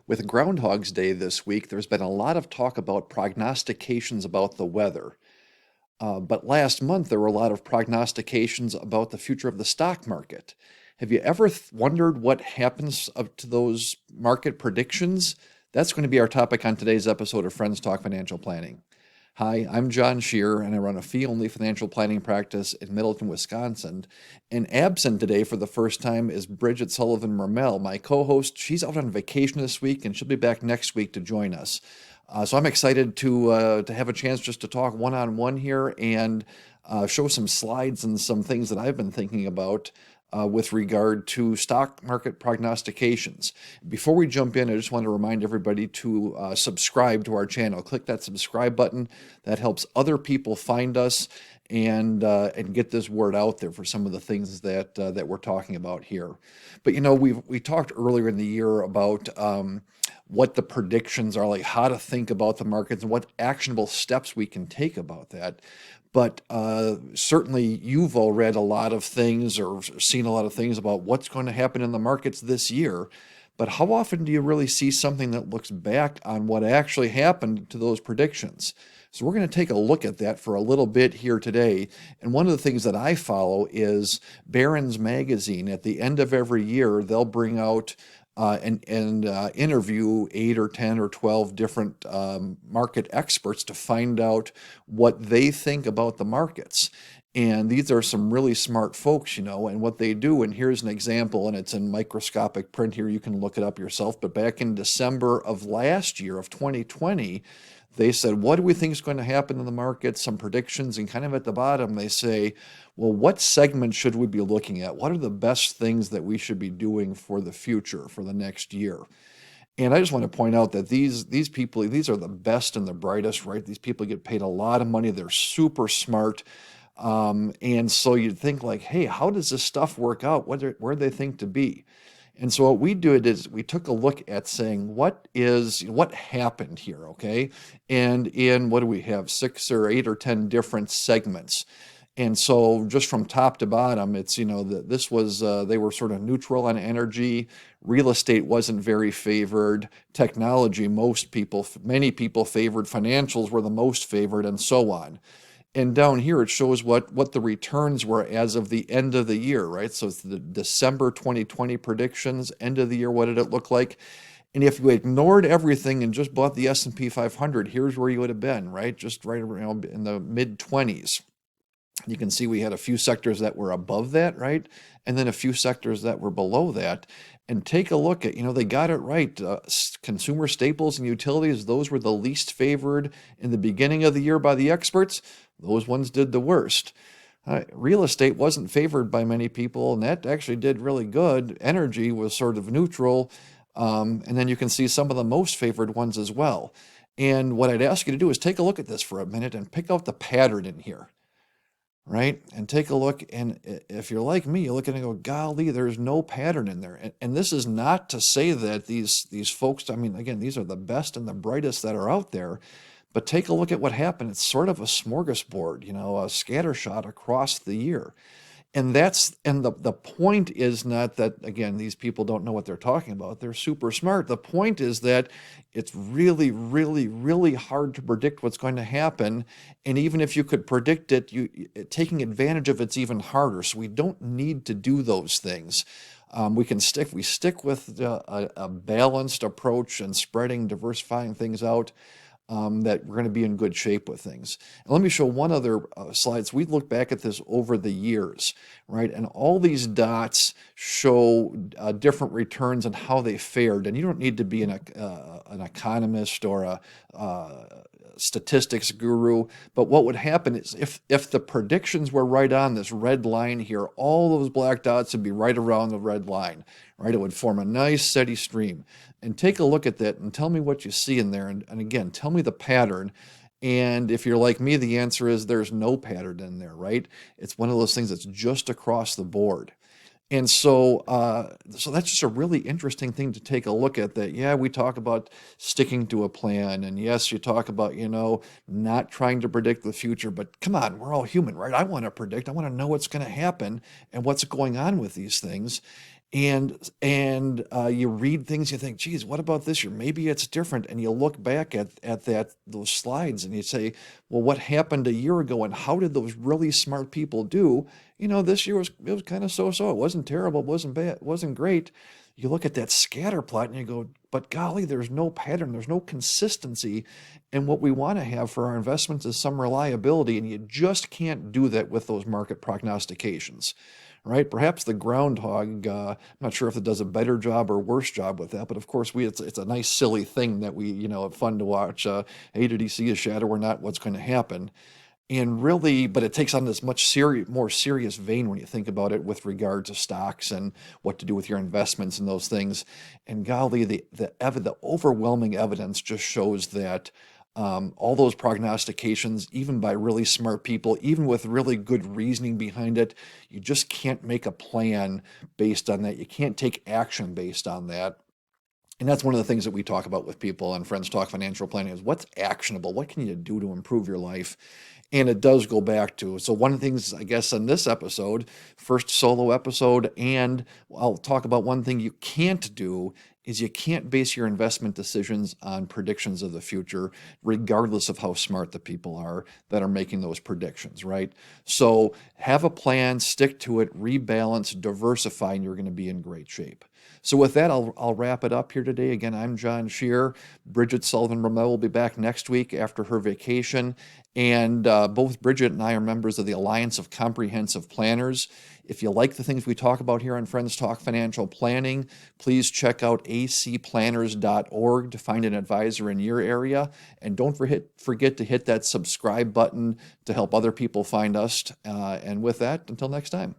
With Groundhog's Day this week, there's been a lot of talk about prognostications about the weather. But last month, there were a lot of prognostications about the future of the stock market. Have you ever wondered what happens up to those market predictions? That's going to be our topic on today's episode of Friends Talk Financial Planning. Hi, I'm John Shear, and I run a fee-only financial planning practice in Middleton, Wisconsin. And absent today for the first time is Bridget Sullivan-Mermel, my co-host. She's out on vacation this week, and she'll be back next week to join us. So I'm excited to have a chance just to talk one-on-one here and show some slides and some things that I've been thinking about with regard to stock market prognostications. Before we jump in, I just want to remind everybody to subscribe to our channel. Click that subscribe button. That helps other people find us and get this word out there for some of the things that we're talking about here. But we talked earlier in the year about what the predictions are, like how to think about the markets and what actionable steps we can take about that. But certainly you've all read a lot of things or seen a lot of things about what's going to happen in the markets this year. But how often do you really see something that looks back on what actually happened to those predictions? So we're going to take a look at that for a little bit here today. And one of the things that I follow is Barrons Magazine. At the end of every year, they'll bring out and interview 8 or 10 or 12 different market experts to find out what they think about the markets. And these are some really smart folks, and what they do. And here's an example, and it's in microscopic print here. You can look it up yourself. But back in December of last year, of 2020, they said, what do we think is going to happen in the market? Some predictions. And kind of at the bottom, they say, well, what segments should we be looking at? What are the best things that we should be doing for the future, for the next year? And I just want to point out that these people, these are the best and the brightest, right? These people get paid a lot of money. They're super smart. And so you'd think like, hey, how does this stuff work out? Where do they think to be? And so what we did is we took a look at saying, what happened here, okay? And in, what do we have, 6 or 8 or 10 different segments. And so just from top to bottom, it's, this was, they were sort of neutral on energy. Real estate wasn't very favored. Technology, many people favored. Financials were the most favored, and so on. And down here, it shows what the returns were as of the end of the year, right? So it's the December 2020 predictions, end of the year, what did it look like? And if you ignored everything and just bought the S&P 500, here's where you would have been, right? Just right around in the mid-20s. You can see we had a few sectors that were above that, right? And then a few sectors that were below that. And take a look at, they got it right. Consumer staples and utilities, those were the least favored in the beginning of the year by the experts. Those ones did the worst. Real estate wasn't favored by many people, and that actually did really good. Energy was sort of neutral. And then you can see some of the most favored ones as well. And what I'd ask you to do is take a look at this for a minute and pick out the pattern in here. Right? And take a look, and if you're like me, you look at it and go, golly, there's no pattern in there. And this is not to say that these folks, I mean, again, these are the best and the brightest that are out there, but take a look at what happened. It's sort of a smorgasbord, a scattershot across the year. And the point is not that, again, these people don't know what they're talking about. They're super smart. The point is that it's really, really, really hard to predict what's going to happen. And even if you could predict it, taking advantage of it's even harder. So we don't need to do those things. We stick with a balanced approach and diversifying things out. That we're going to be in good shape with things. And let me show one other slide. So we look back at this over the years, right? And all these dots show different returns and how they fared. And you don't need to be an economist or a statistics guru, but what would happen is if the predictions were right on this red line here, all those black dots would be right around the red line, right? It would form a nice steady stream. And take a look at that and tell me what you see in there. And again, tell me the pattern. And if you're like me, the answer is there's no pattern in there, right? It's one of those things that's just across the board. And so that's just a really interesting thing to take a look at. That, yeah, we talk about sticking to a plan, and yes, you talk about, not trying to predict the future, but come on, we're all human, right? I want to predict. I want to know what's going to happen and what's going on with these things. And you read things, you think, geez, what about this year? Maybe it's different. And you look back at those slides and you say, well, what happened a year ago and how did those really smart people do? This year it was kind of so-so. It wasn't terrible, it wasn't bad, it wasn't great. You look at that scatter plot and you go, but golly, there's no pattern, there's no consistency. And what we want to have for our investments is some reliability, and you just can't do that with those market prognostications. Right? Perhaps the groundhog, I'm not sure if it does a better job or worse job with that, but of course it's a nice silly thing that we, fun to watch. Hey, did he see a shadow or not? What's going to happen? And really, but it takes on this much more serious vein when you think about it with regard to stocks and what to do with your investments and those things. And golly, the overwhelming evidence just shows that all those prognostications, even by really smart people, even with really good reasoning behind it, you just can't make a plan based on that. You can't take action based on that. And that's one of the things that we talk about with people on Friends Talk Financial Planning is what's actionable? What can you do to improve your life? And it does go back to, so one of the things, I guess, in this episode, first solo episode, and I'll talk about one thing you can't do is you can't base your investment decisions on predictions of the future, regardless of how smart the people are that are making those predictions, right? So have a plan, stick to it, rebalance, diversify, and you're going to be in great shape. So with that, I'll wrap it up here today. Again, I'm John Shear. Bridget Sullivan-Ramel will be back next week after her vacation. And both Bridget and I are members of the Alliance of Comprehensive Planners. If you like the things we talk about here on Friends Talk Financial Planning, please check out acplanners.org to find an advisor in your area. And don't forget to hit that subscribe button to help other people find us. And with that, until next time.